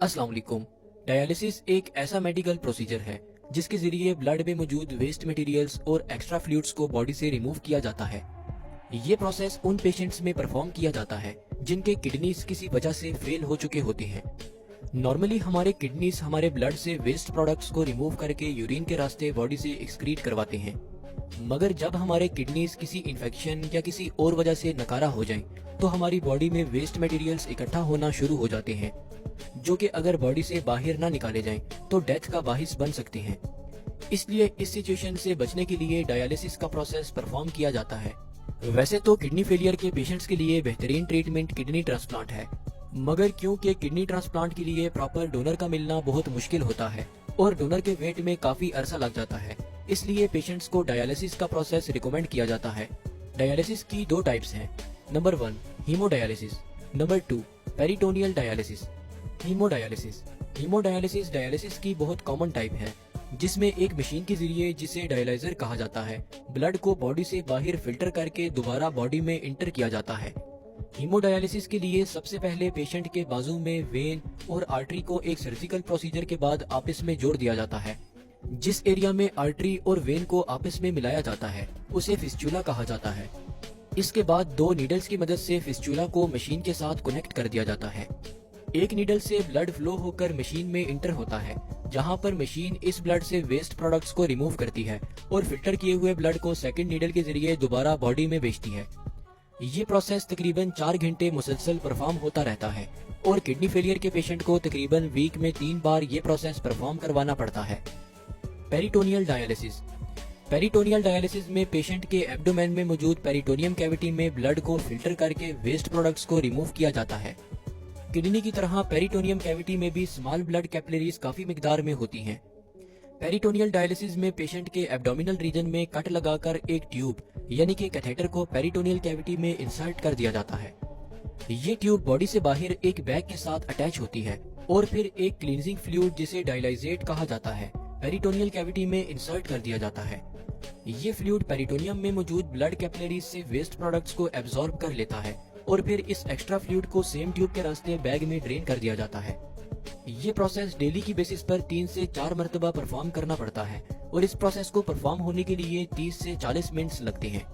अस्सलाम वालेकुम। डायलिसिस एक ऐसा मेडिकल प्रोसीजर है जिसके जरिए ब्लड में मौजूद वेस्ट मटेरियल्स और एक्स्ट्रा फ्लूइड्स को बॉडी से रिमूव किया जाता है। ये प्रोसेस उन पेशेंट्स में परफॉर्म किया जाता है जिनके किडनीज किसी वजह से फेल हो चुके होते हैं। नॉर्मली हमारे किडनीज हमारे ब्लड से वेस्ट प्रोडक्ट्स को रिमूव करके यूरिन के रास्ते बॉडी से एक्सक्रीट करवाते हैं। मगर जब हमारे किडनीज किसी इन्फेक्शन या किसी और वजह से नकारा हो जाएं, तो हमारी बॉडी में वेस्ट मटेरियल्स इकट्ठा होना शुरू हो जाते हैं, जो कि अगर बॉडी से बाहर ना निकाले जाएं, तो डेथ का बाहिस बन सकते हैं। इसलिए इस सिचुएशन से बचने के लिए डायलिसिस का प्रोसेस परफॉर्म किया जाता है। वैसे तो किडनी फेलियर के पेशेंट्स के लिए बेहतरीन ट्रीटमेंट किडनी ट्रांसप्लांट है, मगर क्योंकि किडनी ट्रांसप्लांट के लिए प्रॉपर डोनर का मिलना बहुत मुश्किल होता है और डोनर के वेट में काफी अरसा लग जाता है, इसलिए पेशेंट्स को डायलिसिस का प्रोसेस रिकमेंड किया जाता है। डायलिसिस की दो टाइप्स हैं। Number 1 haemodialysis, number 2 peritoneal dialysis. Haemodialysis dialysis की बहुत कॉमन टाइप है, जिसमें एक मशीन के जरिए, जिसे डायलाइजर कहा जाता है, ब्लड को बॉडी से बाहर फिल्टर करके दोबारा बॉडी में इंटर किया जाता है। हीमोडायलिसिस के लिए सबसे पहले पेशेंट के बाजू में वेन और आर्टरी को एक सर्जिकल प्रोसीजर के बाद आपस में जोड़ दिया जाता है। जिस एरिया में आर्टरी और वेन को आपस में मिलाया जाता है उसे फिस्चुला कहा जाता है। इसके बाद दो नीडल्स की मदद से फिस्चुला को मशीन के साथ कनेक्ट कर दिया जाता है। एक नीडल से ब्लड फ्लो होकर मशीन में इंटर होता है, जहां पर मशीन इस ब्लड से वेस्ट प्रोडक्ट्स को रिमूव करती है और फिल्टर किए हुए ब्लड को सेकंड नीडल के जरिए दोबारा बॉडी में भेजती है। ये प्रोसेस तकरीबन 4 घंटे मुसलसल परफॉर्म होता रहता है और किडनी फेलियर के पेशेंट को तकरीबन वीक में 3 बार ये प्रोसेस परफॉर्म करवाना पड़ता है। पेरिटोनियल डायलिसिस में पेशेंट के एब्डोमेन में मौजूद पेरिटोनियम कैविटी में ब्लड को फिल्टर करके वेस्ट प्रोडक्ट्स को रिमूव किया जाता है। किडनी की तरह पेरिटोनियम कैविटी में भी स्मॉल ब्लड कैपिलरीज काफी मिकदार में होती हैं। पेरिटोनियल डायलिसिस में पेशेंट के एब्डोमिनल रीजन में कट लगाकर एक ट्यूब यानी कि कैथेटर को पेरिटोनियल कैविटी में इंसर्ट कर दिया जाता है। ये ट्यूब बॉडी से बाहर एक बैग के साथ अटैच होती है और फिर एक क्लींजिंग फ्लूइड, जिसे डायलाइजेट कहा जाता है, पेरिटोनियल कैविटी में इंसर्ट कर दिया जाता है। ये फ्लूइड पेरिटोनियम में मौजूद ब्लड कैपिलरीज से वेस्ट प्रोडक्ट्स को एब्जॉर्ब कर लेता है और फिर इस एक्स्ट्रा फ्लूइड को सेम ट्यूब के रास्ते बैग में ड्रेन कर दिया जाता है। ये प्रोसेस डेली की बेसिस पर 3 से 4 मरतबा परफॉर्म करना पड़ता है और इस प्रोसेस को परफॉर्म होने के लिए 30 से 40 मिनट्स लगते हैं।